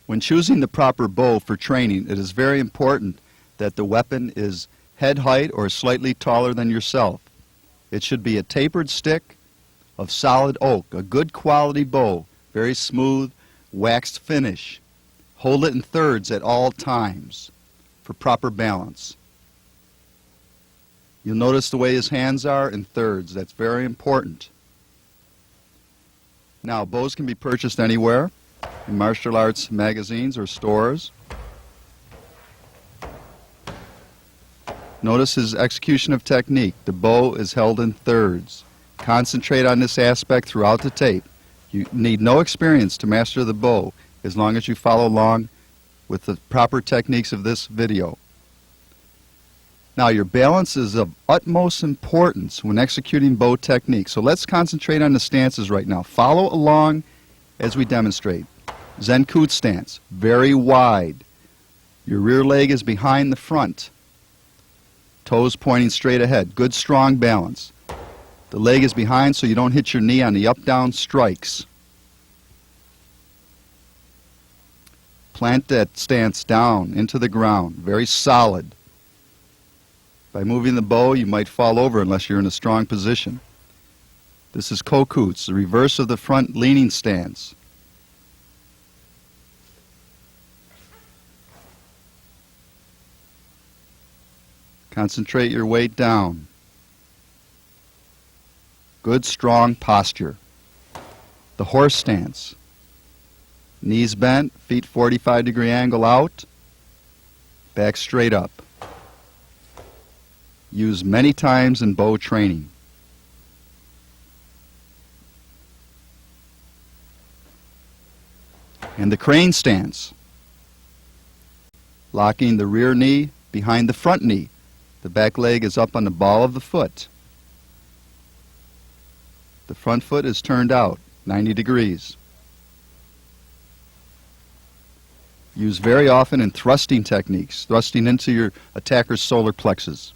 When choosing the proper bow for training, it is very important that the weapon is head height or slightly taller than yourself. It should be a tapered stick of solid oak, a good quality bow, very smooth, waxed finish. Hold it in thirds at all times for proper balance. You'll notice the way his hands are in thirds. That's very important. Now, bows can be purchased anywhere, in martial arts magazines or stores. Notice his execution of technique. The bow is held in thirds. Concentrate on this aspect throughout the tape. You need no experience to master the bow as long as you follow along with the proper techniques of this video. Now, your balance is of utmost importance when executing bow technique. So let's concentrate on the stances right now. Follow along as we demonstrate. Zenku stance, very wide. Your rear leg is behind the front. Toes pointing straight ahead. Good, strong balance. The leg is behind so you don't hit your knee on the up-down strikes. Plant that stance down into the ground, very solid. By moving the bow, you might fall over unless you're in a strong position. This is Kokuts, the reverse of the front leaning stance. Concentrate your weight down. Good, strong posture. The horse stance. Knees bent, feet 45-degree angle out, back straight up. Used many times in bow training. And the crane stance. Locking the rear knee behind the front knee. The back leg is up on the ball of the foot. The front foot is turned out 90 degrees. Used very often in thrusting techniques, thrusting into your attacker's solar plexus.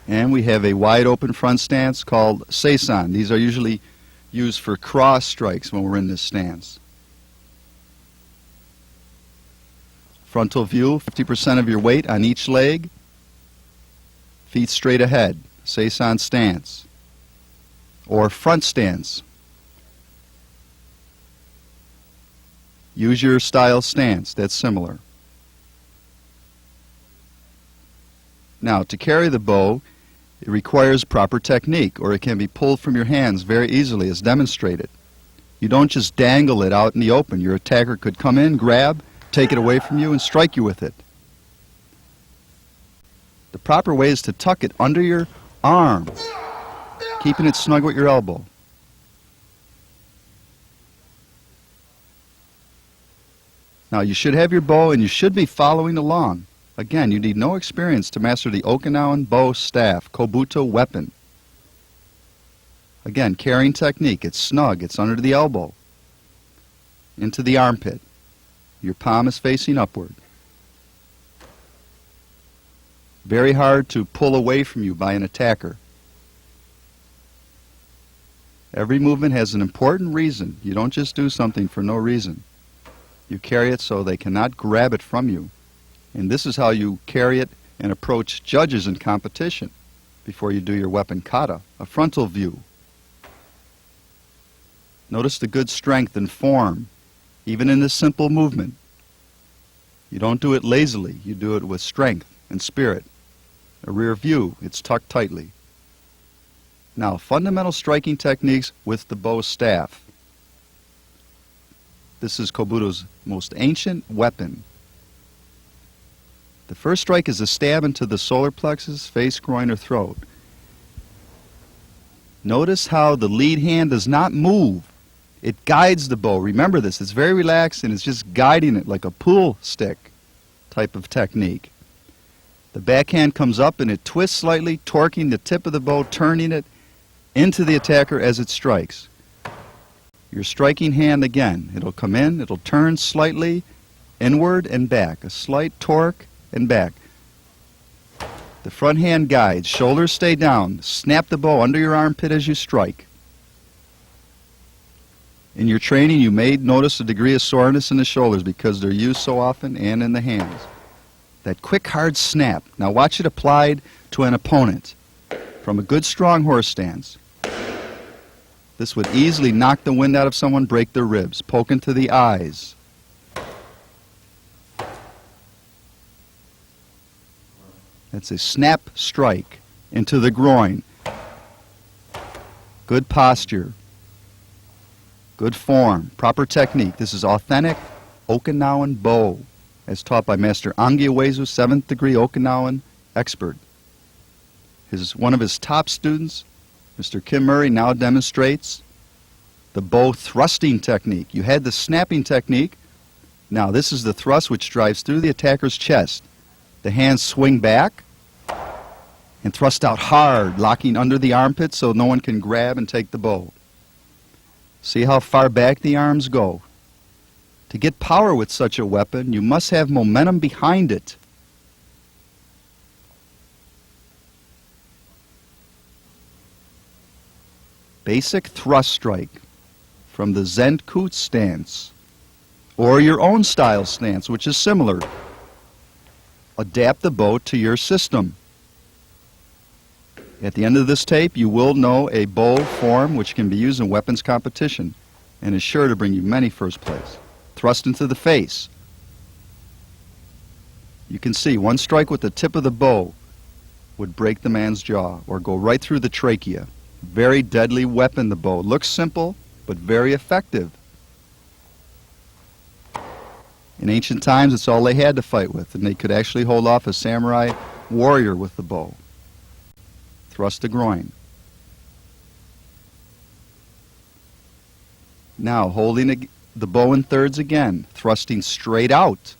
And we have a wide open front stance called seisan. These are usually used for cross strikes when we're in this stance. Frontal view, 50% of your weight on each leg. Feet straight ahead, seisan stance. Or front stance. Use your style stance, that's similar. Now, to carry the bow, it requires proper technique, or it can be pulled from your hands very easily as demonstrated. You don't just dangle it out in the open. Your attacker could come in, grab, take it away from you, and strike you with it. The proper way is to tuck it under your arm, keeping it snug with your elbow. Now, you should have your bow and you should be following along. Again, you need no experience to master the Okinawan bow staff, Kobudo weapon. Again, carrying technique. It's snug. It's under the elbow, into the armpit. Your palm is facing upward. Very hard to pull away from you by an attacker. Every movement has an important reason. You don't just do something for no reason. You carry it so they cannot grab it from you. And this is how you carry it and approach judges in competition before you do your weapon kata, a frontal view. Notice the good strength and form, even in this simple movement. You don't do it lazily. You do it with strength and spirit. A rear view, it's tucked tightly. Now, fundamental striking techniques with the bow staff. This is Kobudo's most ancient weapon. The first strike is a stab into the solar plexus, face, groin, or throat. Notice how the lead hand does not move. It guides the bow. Remember this, it's very relaxed and it's just guiding it like a pool stick type of technique. The backhand comes up and it twists slightly, torquing the tip of the bow, turning it into the attacker as it strikes. Your striking hand again, it'll come in, it'll turn slightly inward and back, a slight torque and back. The front hand guides, shoulders stay down, snap the bow under your armpit as you strike. In your training, you may notice a degree of soreness in the shoulders because they're used so often and in the hands. That quick, hard snap. Now watch it applied to an opponent from a good, strong horse stance. This would easily knock the wind out of someone, break their ribs, poke into the eyes. That's a snap strike into the groin. Good posture. Good form. Proper technique. This is authentic Okinawan bow, as taught by Master Angi Uezu, 7th degree Okinawan expert. One of his top students, Mr. Kim Murray, now demonstrates the bow thrusting technique. You had the snapping technique. Now this is the thrust which drives through the attacker's chest. The hands swing back and thrust out hard, locking under the armpit so no one can grab and take the bow. See how far back the arms go. To get power with such a weapon, you must have momentum behind it. Basic thrust strike from the Zenku stance, or your own style stance, which is similar. Adapt the bow to your system. At the end of this tape, you will know a bow form which can be used in weapons competition and is sure to bring you many first place. Thrust into the face. You can see one strike with the tip of the bow would break the man's jaw or go right through the trachea. Very deadly weapon, the bow. Looks simple, but very effective. In ancient times, it's all they had to fight with, and they could actually hold off a samurai warrior with the bow. Thrust the groin. Now, holding the bow in thirds again, thrusting straight out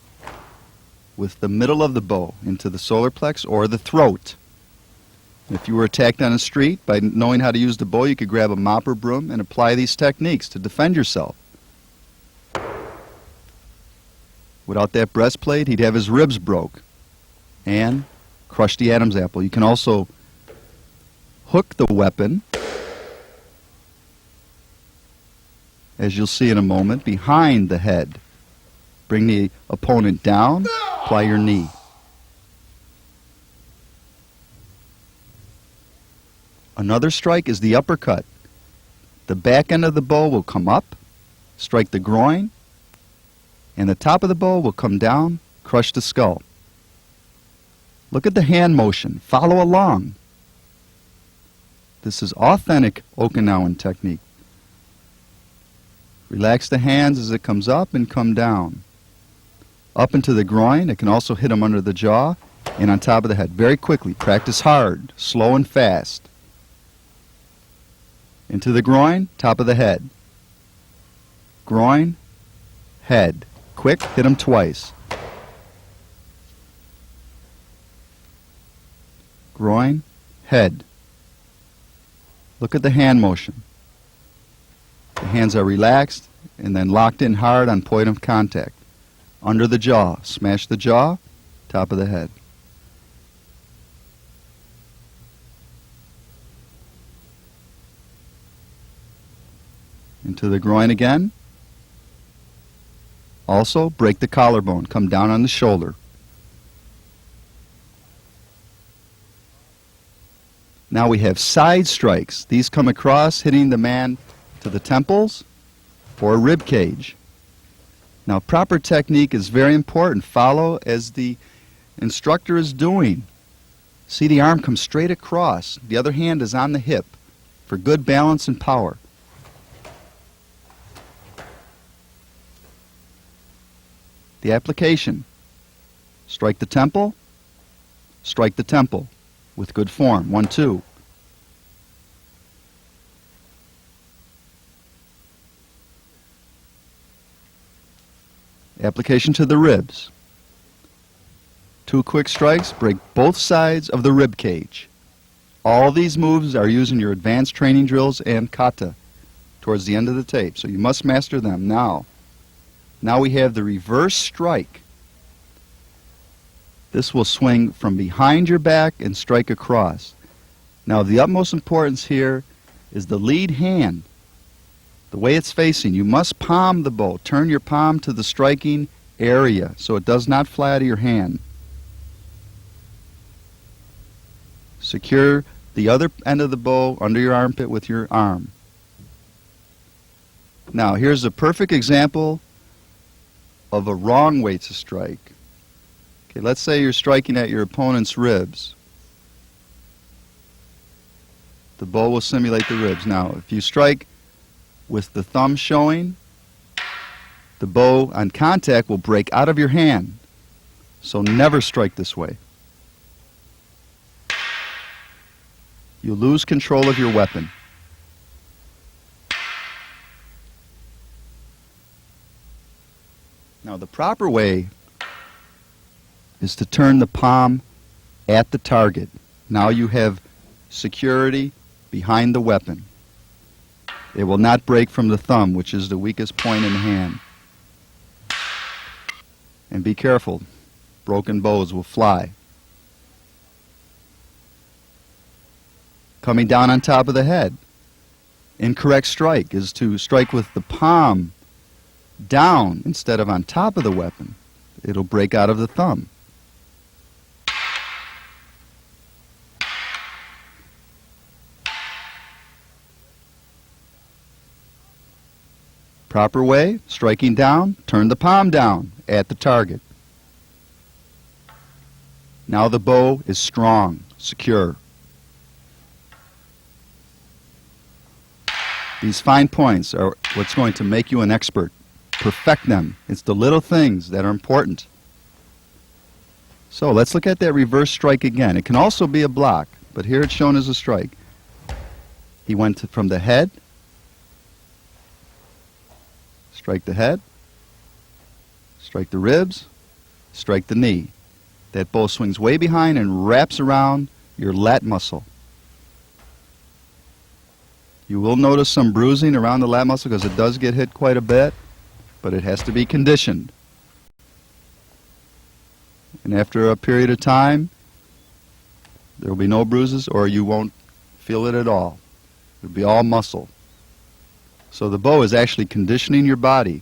with the middle of the bow into the solar plex or the throat. If you were attacked on the street, by knowing how to use the bow, you could grab a mop or broom and apply these techniques to defend yourself. Without that breastplate, he'd have his ribs broke and crush the Adam's apple. You can also hook the weapon, as you'll see in a moment, behind the head. Bring the opponent down, apply your knee. Another strike is the uppercut. The back end of the bow will come up, strike the groin, and the top of the bow will come down, crush the skull. Look at the hand motion. Follow along. This is authentic Okinawan technique. Relax the hands as it comes up and come down. Up into the groin. It can also hit them under the jaw and on top of the head. Very quickly. Practice hard, slow and fast. Into the groin, top of the head. Groin, head. Quick, hit them twice. Groin, head. Look at the hand motion. The hands are relaxed and then locked in hard on point of contact. Under the jaw. Smash the jaw, top of the head. Into the groin again. Also, break the collarbone. Come down on the shoulder. Now we have side strikes. These come across, hitting the man to the temples or rib cage. Now, proper technique is very important. Follow as the instructor is doing. See the arm come straight across. The other hand is on the hip for good balance and power. The application. Strike the temple. Strike the temple. With good form. 1, 2. Application to the ribs. 2 quick strikes break both sides of the rib cage. All these moves are used in your advanced training drills and kata towards the end of the tape, so you must master them now. Now we have the reverse strike. This will swing from behind your back and strike across. Now, the utmost importance here is the lead hand. the way it's facing. You must palm the bow. Turn your palm to the striking area so it does not fly out of your hand. Secure the other end of the bow under your armpit with your arm. Now, here's a perfect example of a wrong way to strike. Okay, let's say you're striking at your opponent's ribs. The bow will simulate the ribs. Now, if you strike with the thumb showing, the bow on contact will break out of your hand. So never strike this way. You lose control of your weapon. Now, the proper way is to turn the palm at the target. Now you have security behind the weapon. It will not break from the thumb, which is the weakest point in the hand. And be careful, broken bows will fly. Coming down on top of the head. Incorrect strike is to strike with the palm down instead of on top of the weapon. It'll break out of the thumb. Proper way, striking down, turn the palm down at the target. Now the bow is strong, secure. These fine points are what's going to make you an expert. Perfect them. It's the little things that are important. So let's look at that reverse strike again. It can also be a block, but here it's shown as a strike. He went from the head, strike the head, strike the ribs, strike the knee. That bow swings way behind and wraps around your lat muscle. You will notice some bruising around the lat muscle because it does get hit quite a bit, but it has to be conditioned. And after a period of time, there will be no bruises or you won't feel it at all. It will be all muscle. So the bow is actually conditioning your body.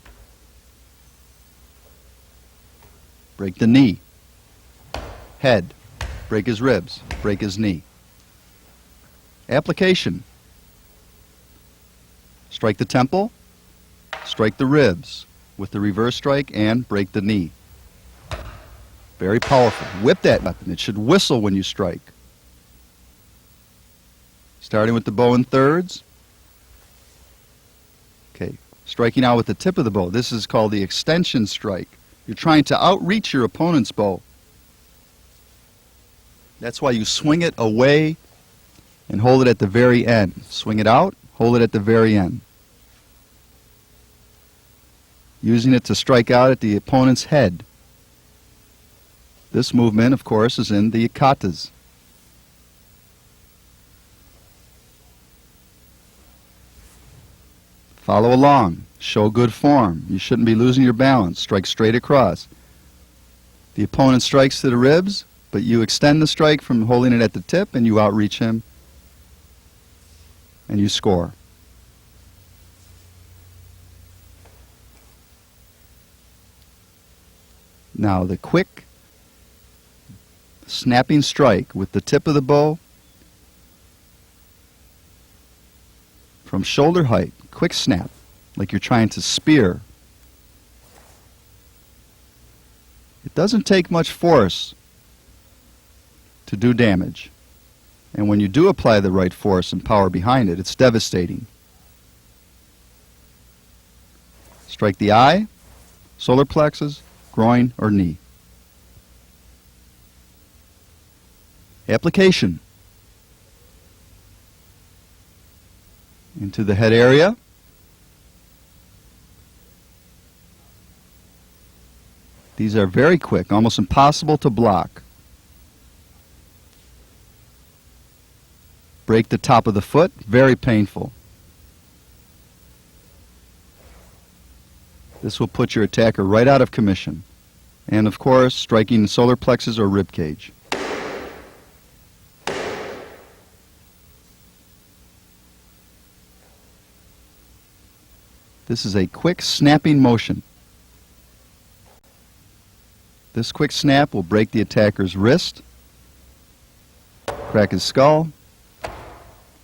Break the knee. Head. Break his ribs. Break his knee. Application. Strike the temple. Strike the ribs with the reverse strike and break the knee. Very powerful. Whip that weapon. It should whistle when you strike. Starting with the bow in thirds. Okay, striking out with the tip of the bow. This is called the extension strike. You're trying to outreach your opponent's bow. That's why you swing it away and hold it at the very end. Swing it out, hold it at the very end. Using it to strike out at the opponent's head. This movement, of course, is in the katas. Follow along. Show good form. You shouldn't be losing your balance. Strike straight across. The opponent strikes to the ribs, but you extend the strike from holding it at the tip and you outreach him and you score. Now the quick snapping strike with the tip of the bow from shoulder height. Quick snap, like you're trying to spear. It doesn't take much force to do damage. And when you do apply the right force and power behind it, it's devastating. Strike the eye, solar plexus, groin, or knee. Application. Into the head area. These are very quick, almost impossible to block. Break the top of the foot, very painful. This will put your attacker right out of commission. And of course, striking the solar plexus or rib cage. This is a quick snapping motion. This quick snap will break the attacker's wrist, crack his skull,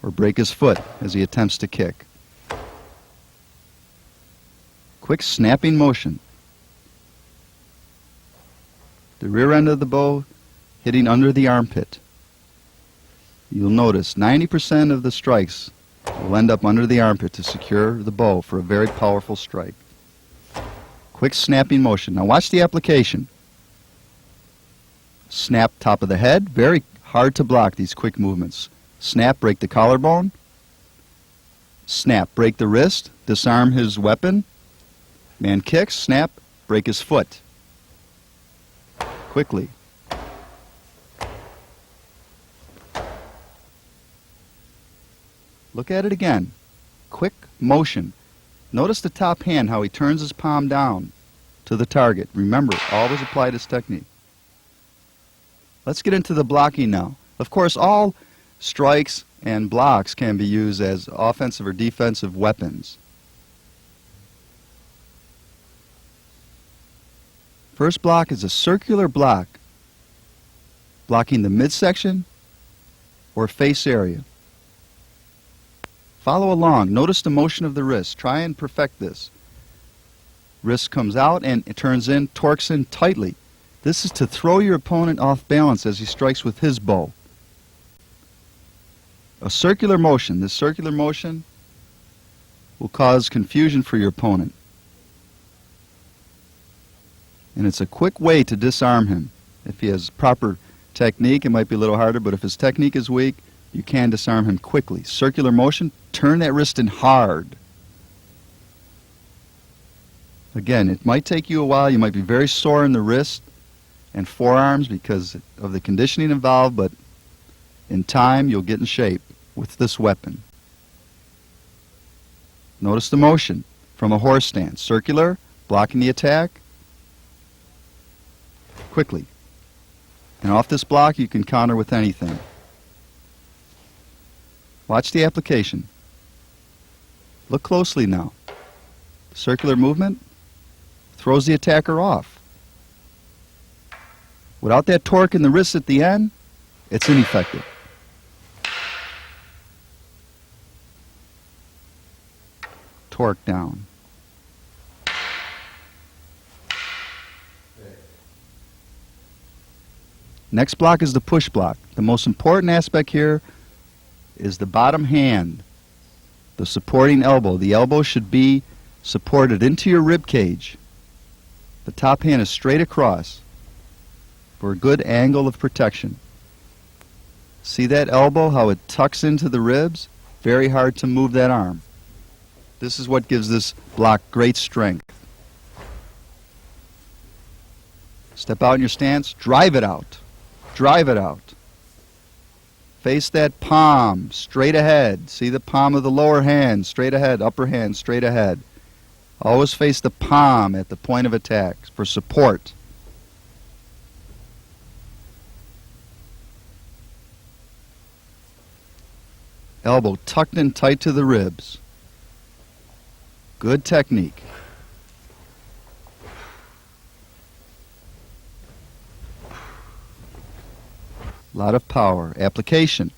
or break his foot as he attempts to kick. Quick snapping motion. The rear end of the bow hitting under the armpit. You'll notice 90% of the strikes will end up under the armpit to secure the bow for a very powerful strike. Quick snapping motion. Now watch the application. Snap top of the head. Very hard to block these quick movements. Snap, break the collarbone. Snap, break the wrist. Disarm his weapon. Man kicks, snap, break his foot. Quickly. Look at it again. Quick motion. Notice the top hand, how he turns his palm down to the target. Remember, always apply this technique. Let's get into the blocking now. Of course, all strikes and blocks can be used as offensive or defensive weapons. First block is a circular block, blocking the midsection or face area. Follow along. Notice the motion of the wrist. Try and perfect this. Wrist comes out and it turns in, torques in tightly. This is to throw your opponent off balance as he strikes with his bow. A circular motion. This circular motion will cause confusion for your opponent. And it's a quick way to disarm him. If he has proper technique, it might be a little harder, but if his technique is weak, you can disarm him quickly. Circular motion, turn that wrist in hard. Again, it might take you a while. You might be very sore in the wrist and forearms because of the conditioning involved, but in time you'll get in shape with this weapon. Notice the motion from a horse stance. Circular, blocking the attack. Quickly. And off this block you can counter with anything. Watch the application. Look closely now. Circular movement throws the attacker off. Without that torque in the wrist at the end, it's ineffective. Torque down. Next block is the push block. The most important aspect here is the bottom hand, the supporting elbow. The elbow should be supported into your rib cage. The top hand is straight across for a good angle of protection. See that elbow, how it tucks into the ribs? Very hard to move that arm. This is what gives this block great strength. Step out in your stance, drive it out. Drive it out. Face that palm straight ahead. See the palm of the lower hand straight ahead, upper hand straight ahead. Always face the palm at the point of attack for support. Elbow tucked in tight to the ribs. Good technique. A lot of power. Application.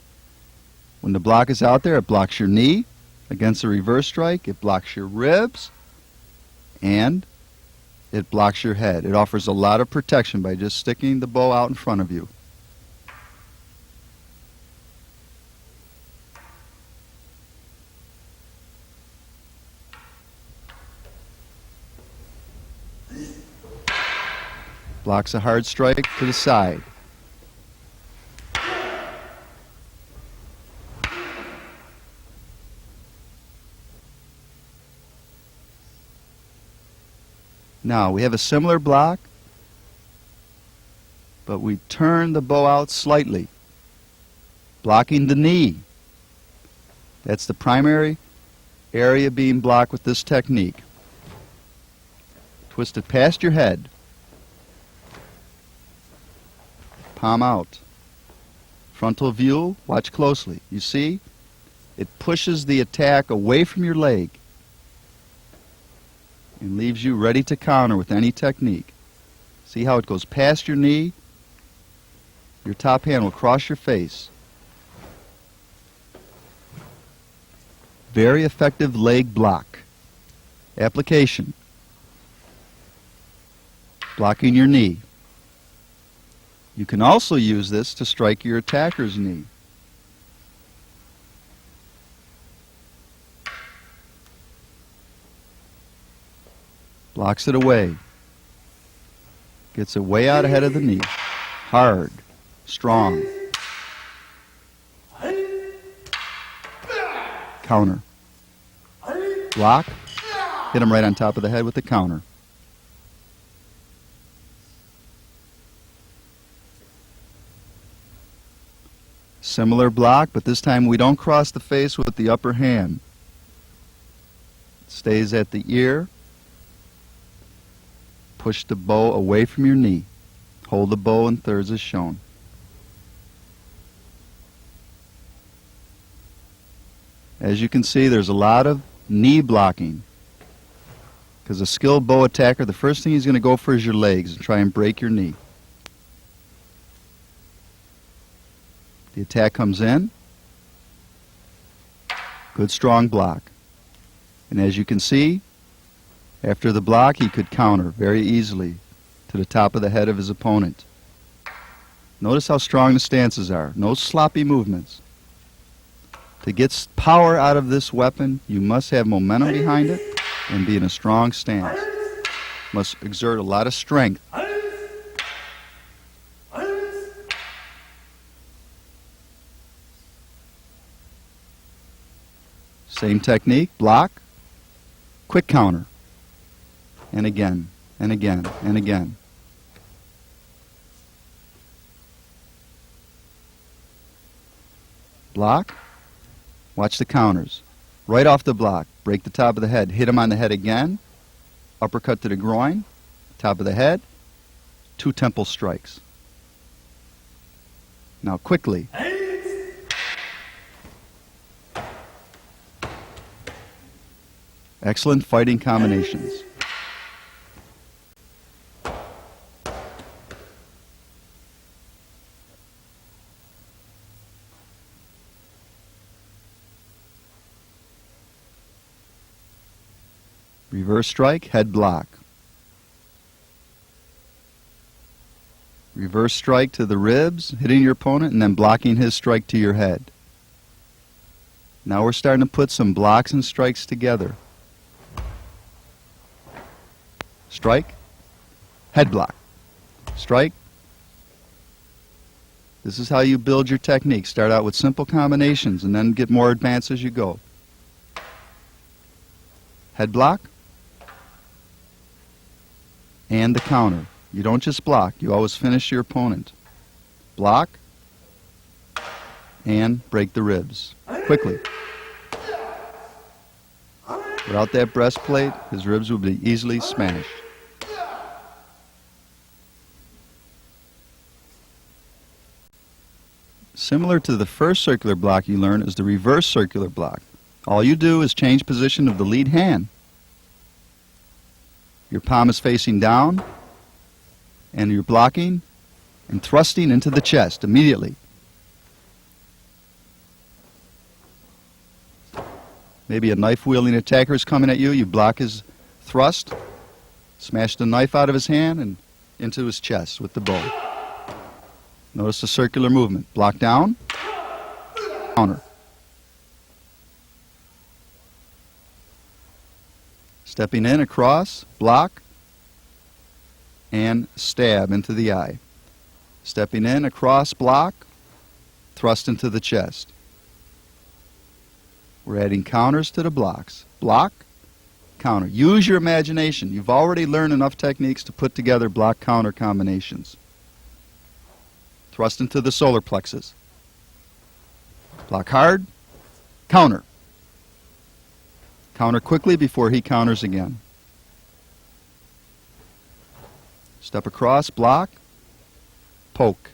When the block is out there, it blocks your knee against a reverse strike. It blocks your ribs. And it blocks your head. It offers a lot of protection by just sticking the bow out in front of you. Blocks a hard strike to the side. Now, we have a similar block, but we turn the bow out slightly, blocking the knee. That's the primary area being blocked with this technique. Twist it past your head. Palm out. Frontal view, watch closely. You see, it pushes the attack away from your leg. and leaves you ready to counter with any technique. See how it goes past your knee? Your top hand will cross your face. Very effective leg block. Application. Blocking your knee. You can also use this to strike your attacker's knee. Blocks it away. Gets it way out ahead of the knee. Hard. Strong. Counter. Block. Hit him right on top of the head with the counter. Similar block, but this time we don't cross the face with the upper hand. It stays at the ear. Push the bow away from your knee. Hold the bow in thirds as shown. As you can see, there's a lot of knee blocking. Because a skilled bow attacker, the first thing he's going to go for is your legs and try and break your knee. The attack comes in. Good strong block. And as you can see, after the block, he could counter very easily to the top of the head of his opponent. Notice how strong the stances are. No sloppy movements. To get power out of this weapon, you must have momentum behind it and be in a strong stance. Must exert a lot of strength. Same technique, block, quick counter, and again, and again, and again. Block, watch the counters. Right off the block, break the top of the head, hit him on the head again, uppercut to the groin, top of the head, 2 temple strikes. Now quickly. Excellent fighting combinations. Reverse strike, head block. Reverse strike to the ribs, hitting your opponent, and then blocking his strike to your head. Now we're starting to put some blocks and strikes together. Strike, head block, strike. This is how you build your technique. Start out with simple combinations and then get more advanced as you go. Head block and the counter. You don't just block, you always finish your opponent. Block and break the ribs quickly. Without that breastplate, his ribs would be easily smashed. Similar to the first circular block you learned is the reverse circular block. All you do is change position of the lead hand. Your palm is facing down, and you're blocking and thrusting into the chest immediately. Maybe a knife-wielding attacker is coming at you. You block his thrust, smash the knife out of his hand and into his chest with the bow. Notice the circular movement. Block down, counter. Stepping in, across, block, and stab into the eye. Stepping in, across, block, thrust into the chest. We're adding counters to the blocks. Block, counter. Use your imagination. You've already learned enough techniques to put together block-counter combinations. Thrust into the solar plexus. Block hard, counter. Counter quickly before he counters again. Step across, block, poke.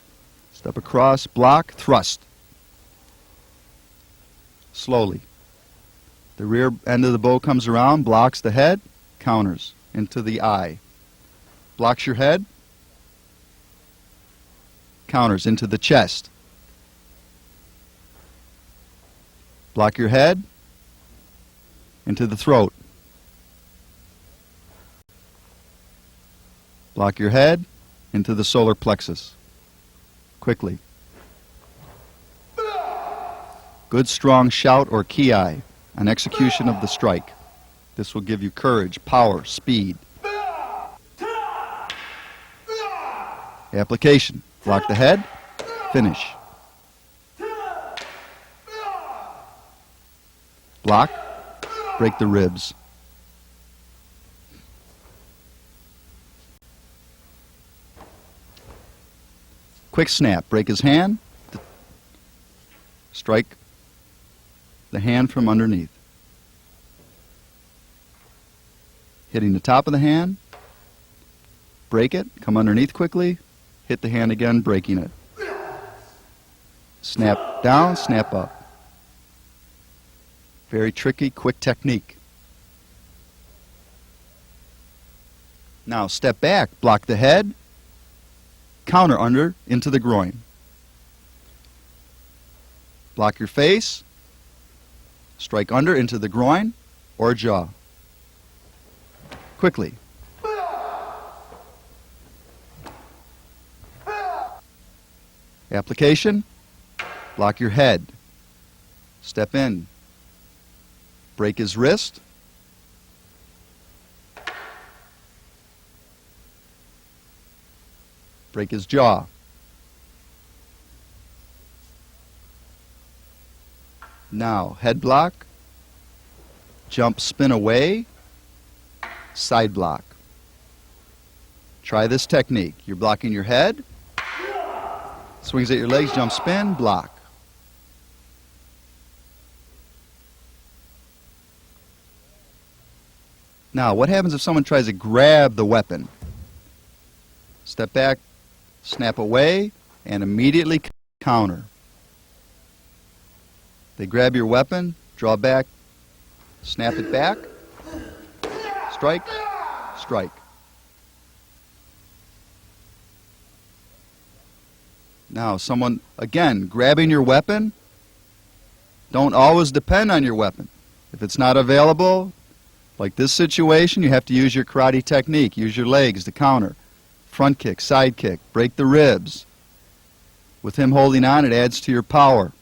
Step across, block, thrust. Slowly. The rear end of the bow comes around, blocks the head, counters. into the eye. Blocks your head. Counters into the chest. Block your head into the throat. Block your head into the solar plexus. Quickly. Good strong shout or ki on execution of the strike. This will give you courage, power, speed. Application. Block the head. Finish. Block. Break the ribs. Quick snap. Break his hand. Strike the hand from underneath. Hitting the top of the hand. Break it. Come underneath quickly. Hit the hand again, breaking it. Snap down, snap up. Very tricky, quick technique. Now step back, block the head, counter under into the groin. Block your face, strike under into the groin or jaw. Quickly. Application, block your head, step in, break his wrist, break his jaw. Now, head block, jump, spin away, side block. Try this technique. You're blocking your head, swings at your legs, jump, spin, block. Now, what happens if someone tries to grab the weapon? Step back, snap away, and immediately counter. They grab your weapon, draw back, snap it back, strike, strike. Now, someone, again, grabbing your weapon, don't always depend on your weapon. If it's not available, like this situation, you have to use your karate technique. Use your legs to counter. Front kick, side kick, break the ribs. With him holding on, it adds to your power.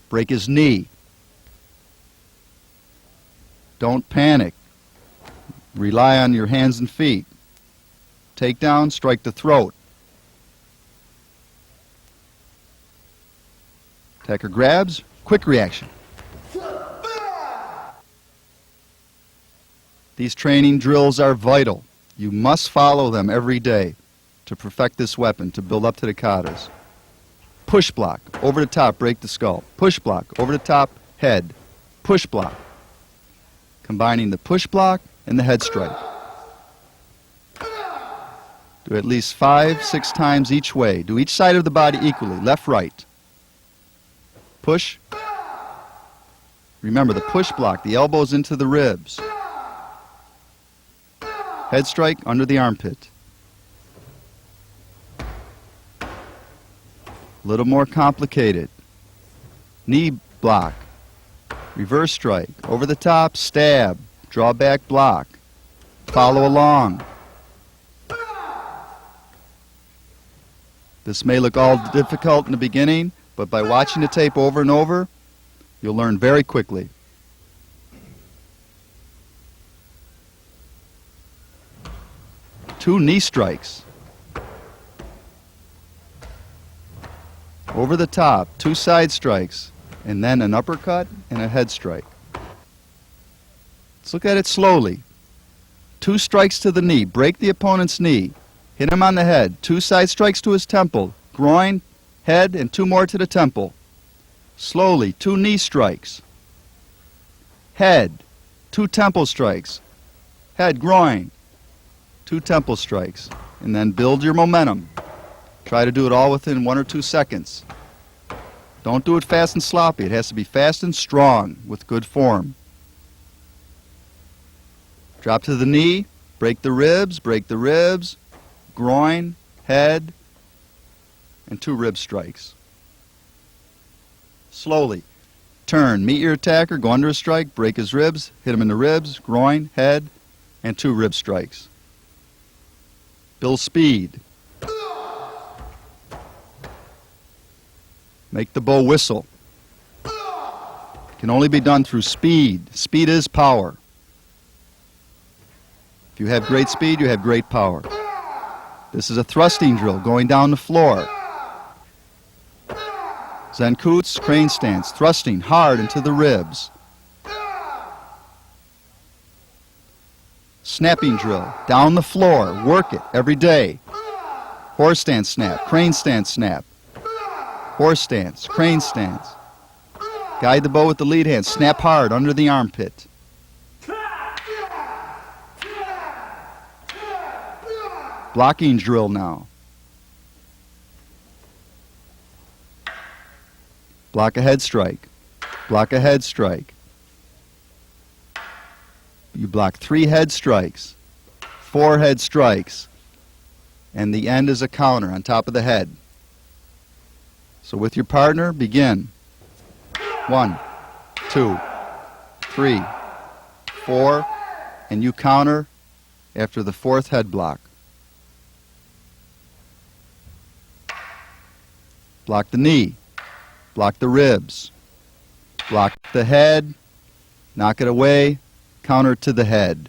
Break his knee. Don't panic. Rely on your hands and feet. Take down, strike the throat. Attacker grabs, quick reaction. These training drills are vital. You must follow them every day to perfect this weapon, to build up to the katas. Push block, over the top, break the skull. Push block, over the top, head. Push block. Combining the push block and the head strike. Do at least 5, 6 times each way. Do each side of the body equally, left, right. Push. Remember the push block, the elbows into the ribs. Head strike under the armpit. A little more complicated. Knee block. Reverse strike. Over the top, stab. Draw back, block. Follow along. This may look all difficult in the beginning, but by watching the tape over and over, you'll learn very quickly. Two knee strikes. Over the top, 2 side strikes, and then an uppercut and a head strike. Let's look at it slowly. 2 strikes to the knee. Break the opponent's knee. Hit him on the head. 2 side strikes to his temple. Groin, head, and 2 more to the temple. Slowly, 2 knee strikes. Head, 2 temple strikes. Head, groin, 2 temple strikes. And then build your momentum. Try to do it all within 1 or 2 seconds. Don't do it fast and sloppy. It has to be fast and strong with good form. Drop to the knee, break the ribs, groin, head, and 2 rib strikes. Slowly. Turn, meet your attacker, go under a strike, break his ribs, hit him in the ribs, groin, head, and 2 rib strikes. Build speed. Make the bow whistle. Can only be done through speed. Speed is power. If you have great speed, you have great power. This is a thrusting drill, going down the floor. Zenkutsu, crane stance, thrusting hard into the ribs. Snapping drill, down the floor, work it every day. Horse stance snap, crane stance snap. Horse stance, crane stance. Guide the bow with the lead hand, snap hard under the armpit. Blocking drill now. Block a head strike. Block a head strike. You block 3 head strikes, 4 head strikes, and the end is a counter on top of the head. So with your partner, begin. 1, 2, 3, 4, and you counter after the 4th head block. Block the knee. Block the ribs. Block the head. Knock it away. Counter to the head.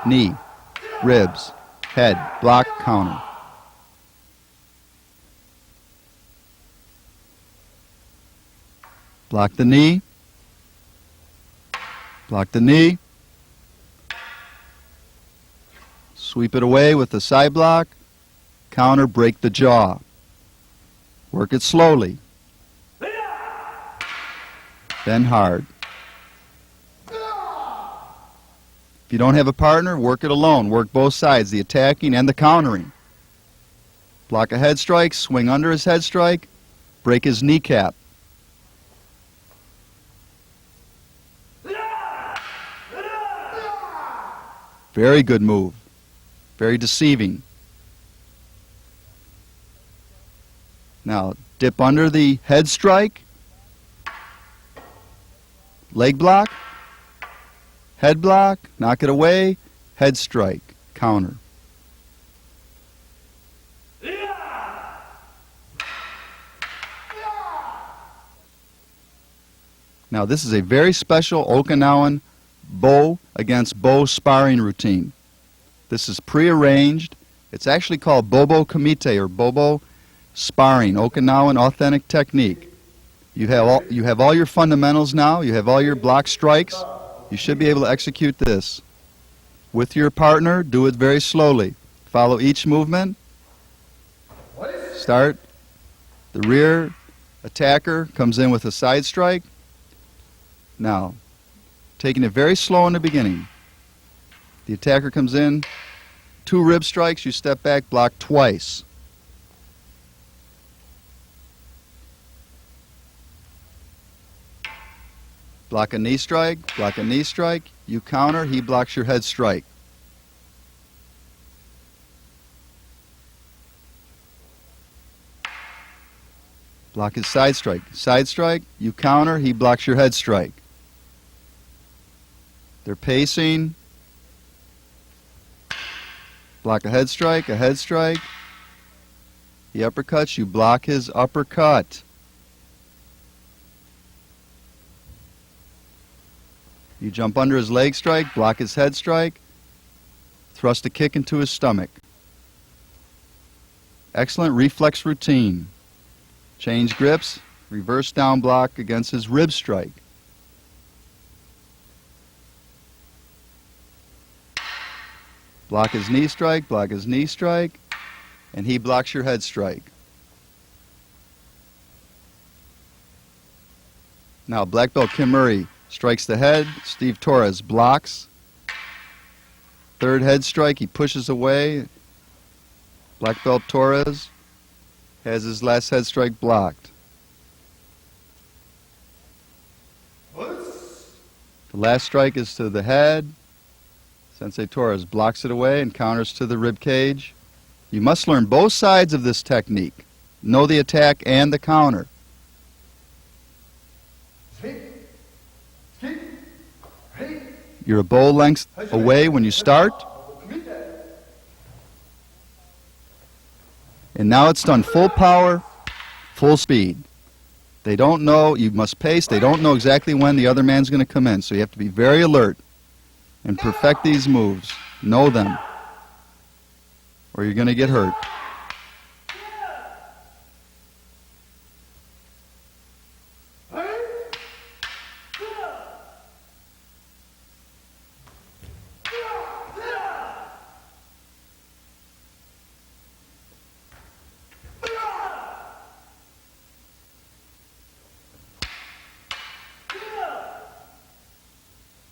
Knee, ribs, head, block, counter. Block the knee. Block the knee. Sweep it away with the side block. Counter, break the jaw. Work it slowly. Then hard. If you don't have a partner, work it alone. Work both sides, the attacking and the countering. Block a head strike, swing under his head strike, break his kneecap. Very good move. Very deceiving. Now, dip under the head strike. Leg block, head block, knock it away, head strike, counter. Now this is a very special Okinawan bow against bow sparring routine. This is prearranged. It's actually called Bobo Kamite or Bobo sparring, Okinawan authentic technique. You have all your fundamentals now. You have all your block strikes. You should be able to execute this. With your partner, do it very slowly. Follow each movement. Start. The rear attacker comes in with a side strike. Now, taking it very slow in the beginning. The attacker comes in, 2 rib strikes, you step back, block twice. Block a knee strike, you counter, he blocks your head strike. Block his side strike, you counter, he blocks your head strike. They're pacing. Block a head strike, he uppercuts, you block his uppercut. You jump under his leg strike, block his head strike, thrust a kick into his stomach. Excellent reflex routine. Change grips, reverse down block against his rib strike. Block his knee strike, and he blocks your head strike. Now black belt Kim Murray strikes the head, Steve Torres blocks. 3rd head strike, he pushes away. Black belt Torres has his last head strike blocked. The last strike is to the head. Sensei Torres blocks it away and counters to the rib cage. You must learn both sides of this technique. Know the attack and the counter. You're a bow length away when you start. And now it's done full power, full speed. They don't know, you must pace, they don't know exactly when the other man's going to come in. So you have to be very alert and perfect these moves. Know them, or you're going to get hurt.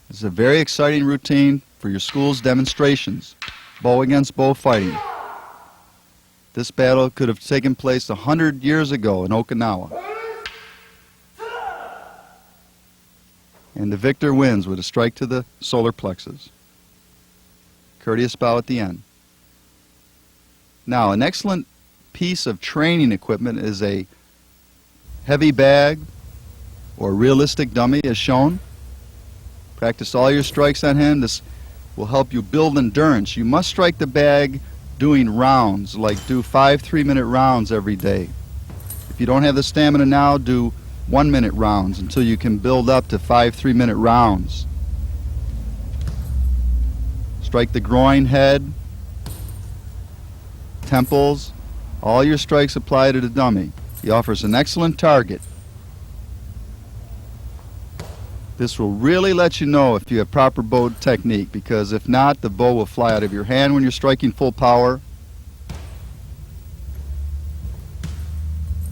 It's a very exciting routine for your school's demonstrations, bow against bow fighting. This battle could have taken place 100 years ago in Okinawa. And the victor wins with a strike to the solar plexus. Courteous bow at the end. Now, an excellent piece of training equipment is a heavy bag or realistic dummy as shown. Practice all your strikes on him. This will help you build endurance. You must strike the bag doing rounds, like do 5 3-minute rounds every day. If you don't have the stamina now, do 1-minute rounds until you can build up to 5 3-minute rounds. Strike the groin, head, temples. All your strikes apply to the dummy. He offers an excellent target. This will really let you know if you have proper bow technique, because if not, the bow will fly out of your hand when you're striking full power.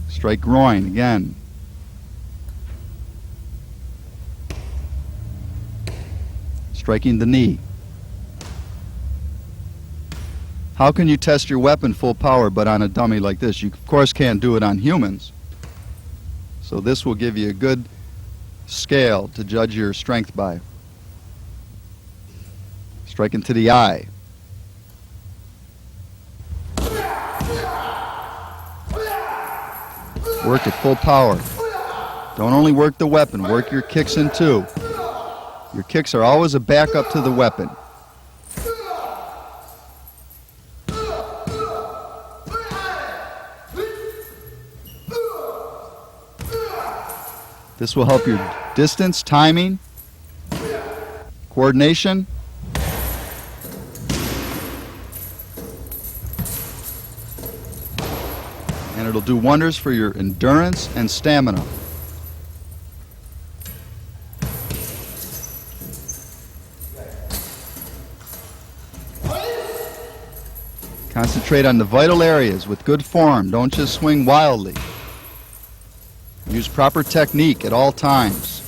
Strike groin again. Striking the knee. How can you test your weapon full power but on a dummy like this? You of course can't do it on humans. So this will give you a good scale to judge your strength by. Striking to the eye. Work at full power. Don't only work the weapon, work your kicks in too. Your kicks are always a backup to the weapon. This will help your distance, timing, coordination. And it'll do wonders for your endurance and stamina. Concentrate on the vital areas with good form. Don't just swing wildly. Use proper technique at all times.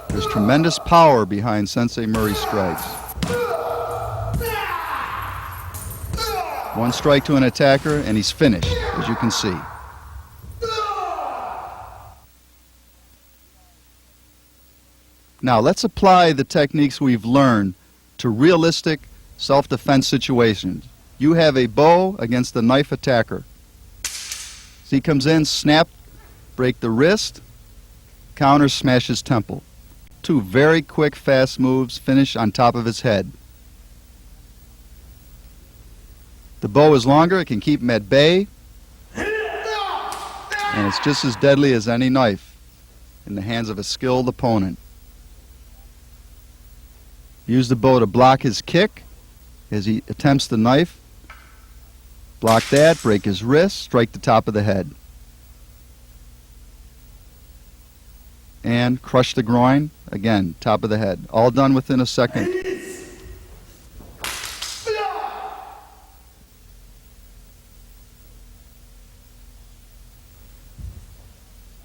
There's tremendous power behind Sensei Murray's strikes. One strike to an attacker and he's finished, as you can see. Now let's apply the techniques we've learned to realistic self-defense situations. You have a bow against a knife attacker. So he comes in, snap, break the wrist, counter, smash his temple. 2 very quick, fast moves, finish on top of his head. The bow is longer, it can keep him at bay, and it's just as deadly as any knife in the hands of a skilled opponent. Use the bow to block his kick as he attempts the knife. Block that, break his wrist, strike the top of the head. And crush the groin, again, top of the head. All done within a second.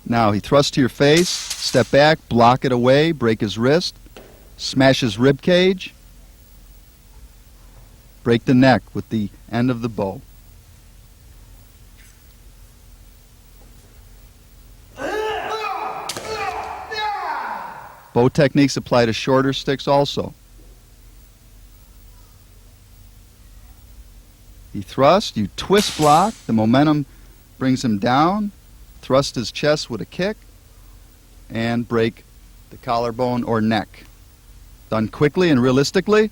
Now he thrusts to your face, step back, block it away, break his wrist. Smash his rib cage, Break the neck with the end of the bow. Bow techniques apply to shorter sticks also. He thrusts, you twist block, the momentum brings him down, thrust his chest with a kick, and break the collarbone or neck. Done quickly and realistically.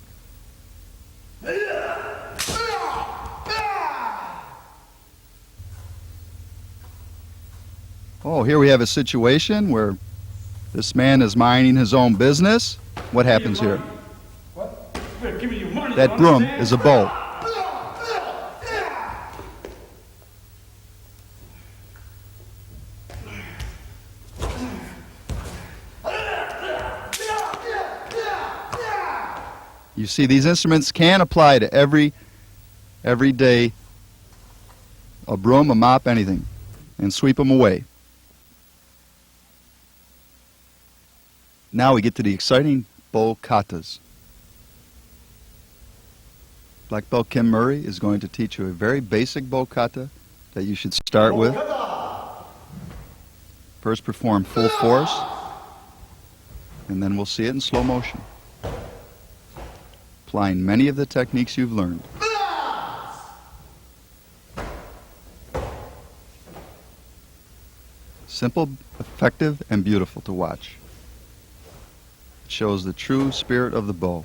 Oh, here we have a situation where this man is minding his own business. What happens here? That broom is a bow. You see, these instruments can apply to every day, a broom, a mop, anything, and sweep them away. Now we get to the exciting bow katas. Black belt Kim Murray is going to teach you a very basic bow kata that you should start with. First perform full force, and then we'll see it in slow motion. Applying many of the techniques you've learned. Simple, effective, and beautiful to watch. It shows the true spirit of the bow.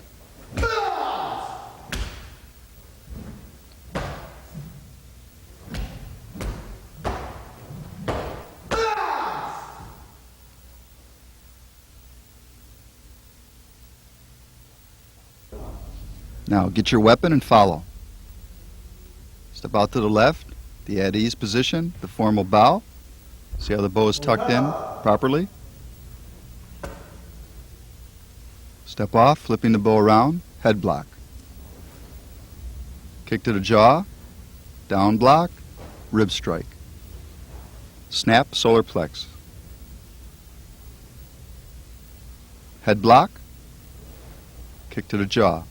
Now get your weapon and follow. Step out to the left, the at ease position, the formal bow. See how the bow is tucked in properly? Step off, flipping the bow around, head block. Kick to the jaw, down block, rib strike. Snap, solar plex. Head block, kick to the jaw.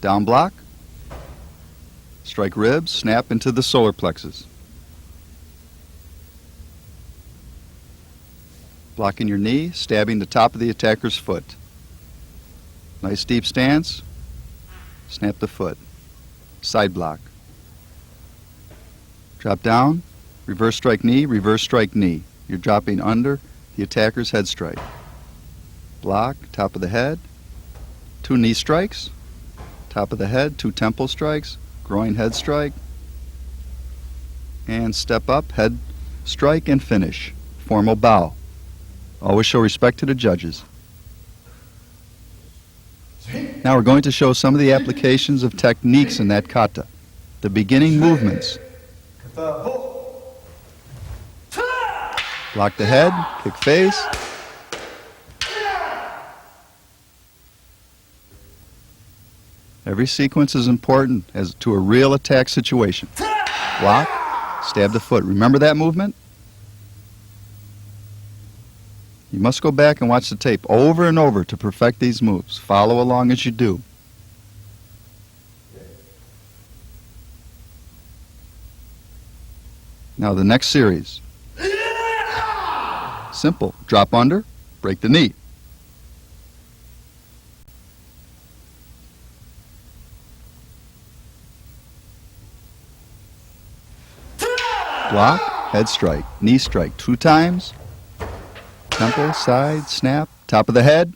Down block, strike ribs, snap into the solar plexus. Blocking your knee, stabbing the top of the attacker's foot. Nice deep stance, snap the foot. Side block. Drop down, reverse strike knee, reverse strike knee. You're dropping under the attacker's head strike. Block, top of the head, 2 knee strikes. Top of the head, 2 temple strikes, groin head strike, and step up, head strike, and finish. Formal bow. Always show respect to the judges. Now we're going to show some of the applications of techniques in that kata. The beginning movements. Block the head, kick face. Every sequence is important as to a real attack situation. Block, stab the foot. Remember that movement? You must go back and watch the tape over and over to perfect these moves. Follow along as you do. Now the next series. Simple. Drop under, break the knee. Block, head strike, knee strike 2 times, temple, side, snap, top of the head.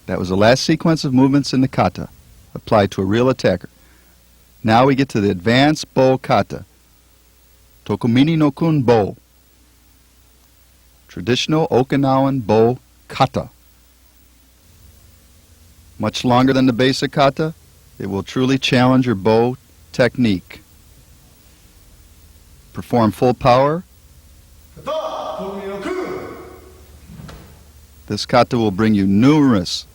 That was the last sequence of movements in the kata, applied to a real attacker. Now we get to the advanced bow kata, Tokumini no kun bow, traditional Okinawan bow kata. Much longer than the basic kata, it will truly challenge your bow technique. Perform full power. This kata will bring you numerous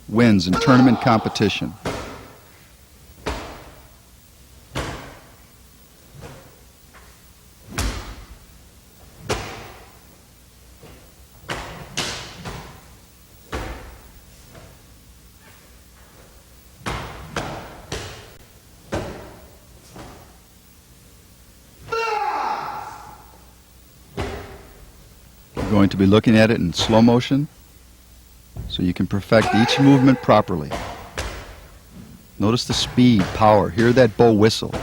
wins in tournament competition. You're going to be looking at it in slow motion so you can perfect each movement properly. Notice the speed, power. Hear that bow whistle.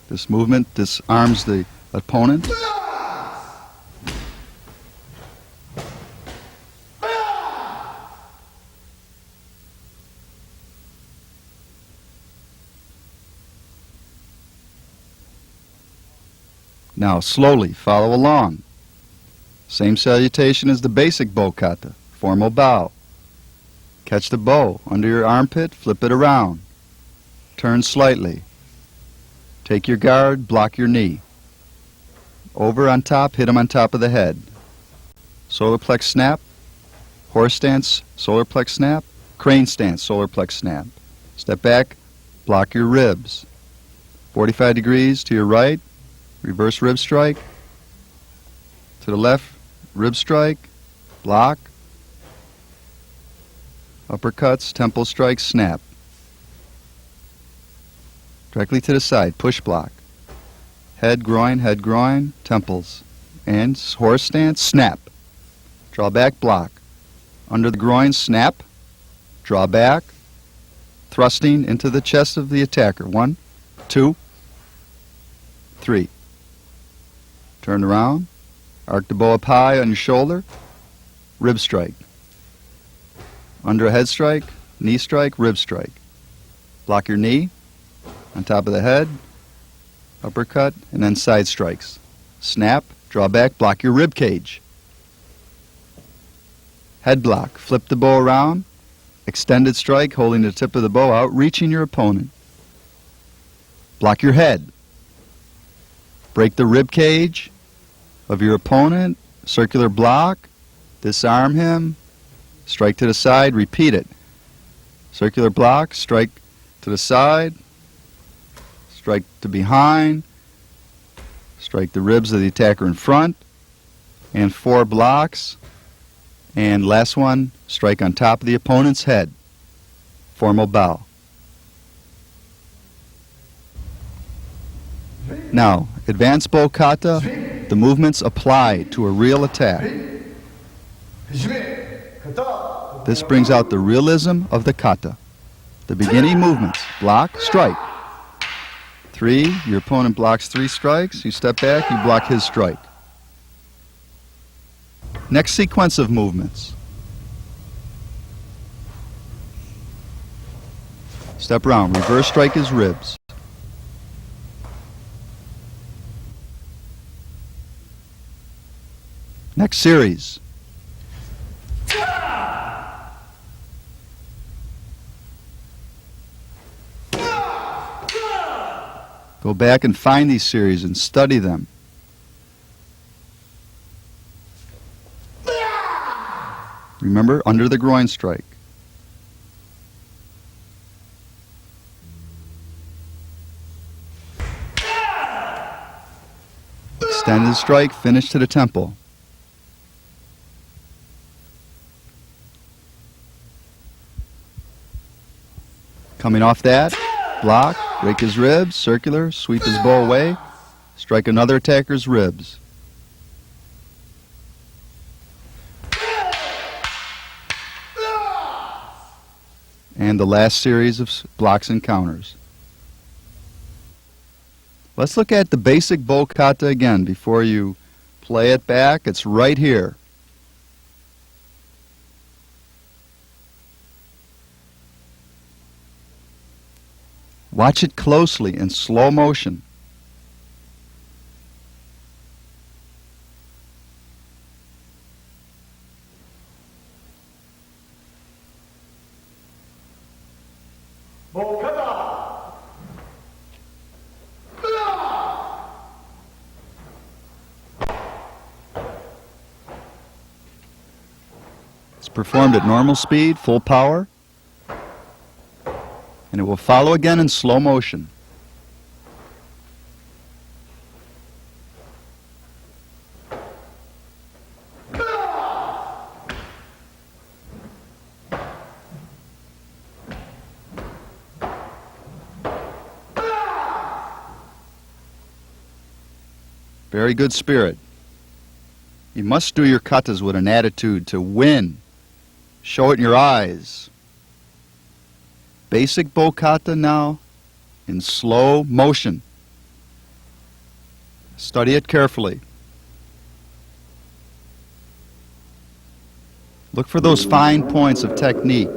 This movement disarms the opponent. Now slowly follow along. Same salutation as the basic bow kata. Formal bow. Catch the bow under your armpit, flip it around. Turn slightly. Take your guard, block your knee. Over on top, hit him on top of the head. Solar plex snap. Horse stance, solar plex snap. Crane stance, solar plex snap. Step back, block your ribs. 45 degrees to your right, reverse rib strike. To the left, rib strike, block. Uppercuts, temple strike, snap. Directly to the side, push block. Head, groin, temples. And horse stance, snap. Draw back, block. Under the groin, snap. Draw back. Thrusting into the chest of the attacker. 1, 2, 3. Turn around. Arc the bow up high on your shoulder. Rib strike. Under a head strike, knee strike, rib strike. Block your knee. On top of the head, uppercut, and then side strikes. Snap, draw back, block your rib cage. Head block, flip the bow around, extended strike, holding the tip of the bow out, reaching your opponent. Block your head. Break the rib cage of your opponent, circular block, disarm him, strike to the side, repeat it. Circular block, strike to the side, strike to behind, strike the ribs of the attacker in front, and 4 blocks, and last one, strike on top of the opponent's head. Formal bow. Now, advanced bow kata, the movements apply to a real attack. This brings out the realism of the kata. The beginning movements, block, strike. 3, your opponent blocks 3 strikes, you step back, you block his strike. Next sequence of movements. Step around, reverse strike his ribs. Next series. Go back and find these series and study them. Remember, under the groin strike. Extended strike, finish to the temple. Coming off that, block, break his ribs, circular, sweep his bow away, strike another attacker's ribs. And the last series of blocks and counters. Let's look at the basic bow kata again before you play it back. It's right here. Watch it closely in slow motion. It's performed at normal speed, full power. And it will follow again in slow motion. Very good spirit. You must do your katas with an attitude to win. Show it in your eyes. Basic bow kata now in slow motion. Study it carefully. Look for those fine points of technique.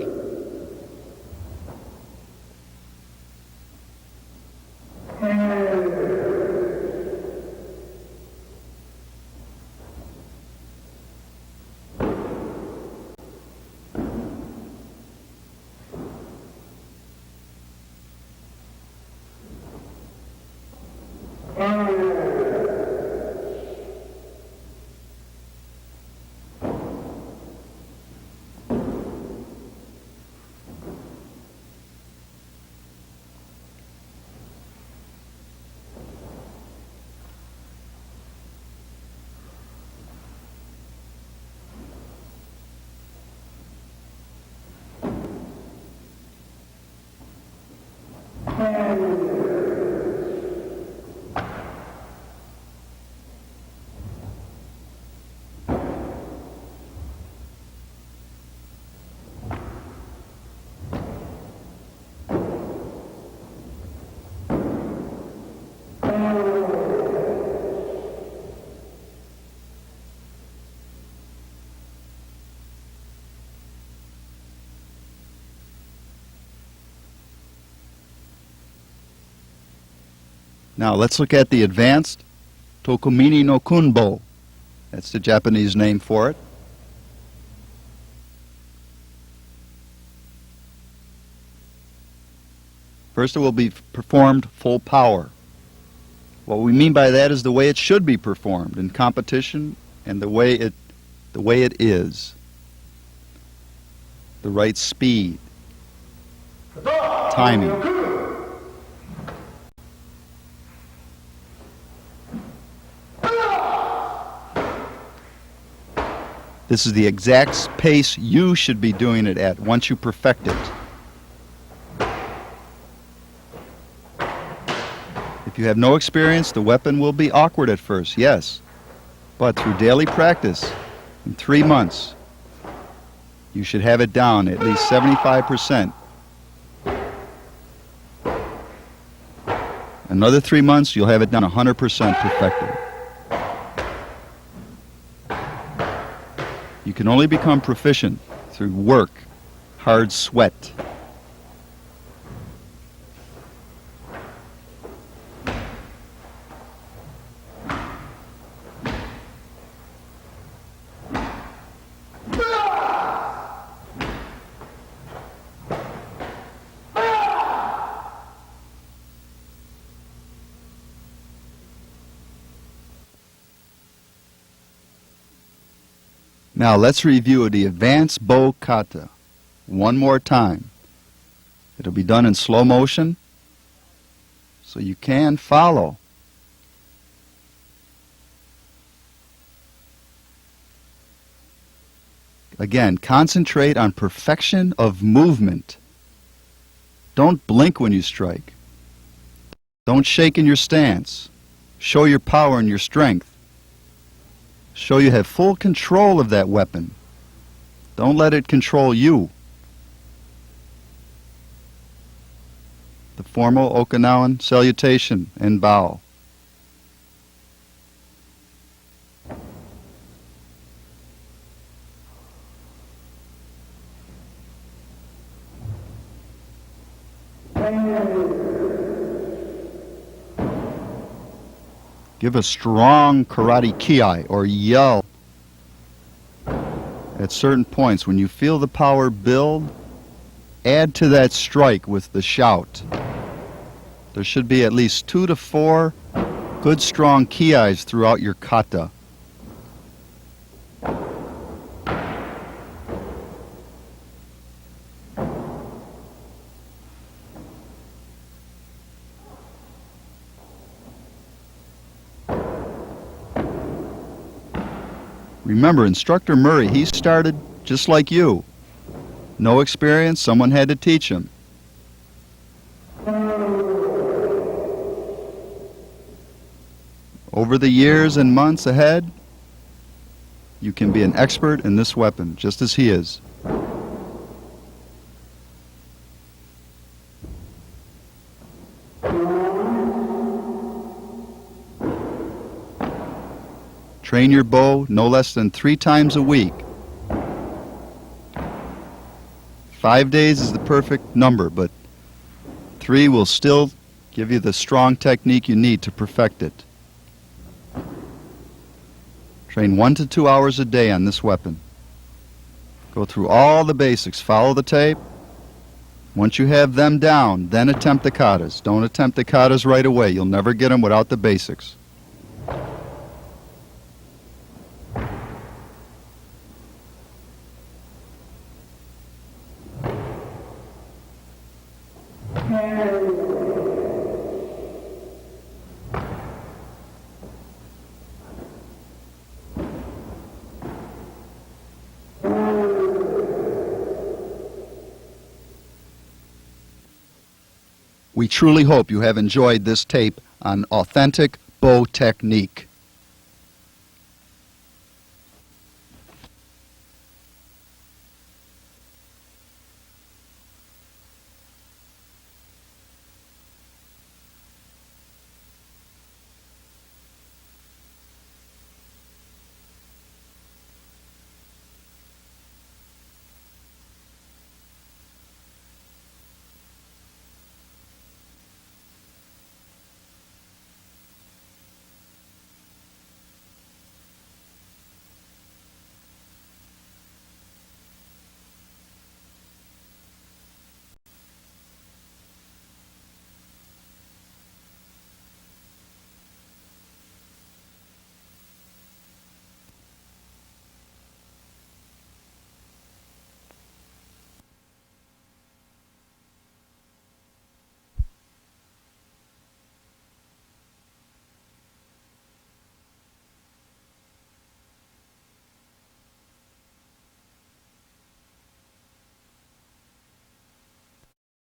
Now let's look at the advanced Tokumini no Kunbo. That's the Japanese name for it. First, it will be performed full power. What we mean by that is the way it should be performed in competition and the way it is. The right speed, timing. This is the exact pace you should be doing it at once you perfect it. If you have no experience, the weapon will be awkward at first, yes. But through daily practice, in 3 months, you should have it down at least 75%. Another 3 months, you'll have it down 100% perfected. You can only become proficient through work, hard sweat. Now let's review the advanced bow kata one more time. It'll be done in slow motion so you can follow. Again, concentrate on perfection of movement. Don't blink when you strike. Don't shake in your stance. Show your power and your strength. Show you have full control of that weapon. Don't let it control you. The formal Okinawan salutation and bow. Give a strong karate ki or yell at certain points. When you feel the power build, add to that strike with the shout. There should be at least 2 to 4 good strong ki-is throughout your kata. Remember, Instructor Murray, he started just like you. No experience, someone had to teach him. Over the years and months ahead, you can be an expert in this weapon, just as he is. Train your bow no less than 3 times a week. 5 days is the perfect number, but 3 will still give you the strong technique you need to perfect it. Train 1 to 2 hours a day on this weapon. Go through all the basics. Follow the tape. Once you have them down, then attempt the katas. Don't attempt the katas right away. You'll never get them without the basics. We truly hope you have enjoyed this tape on authentic bow technique.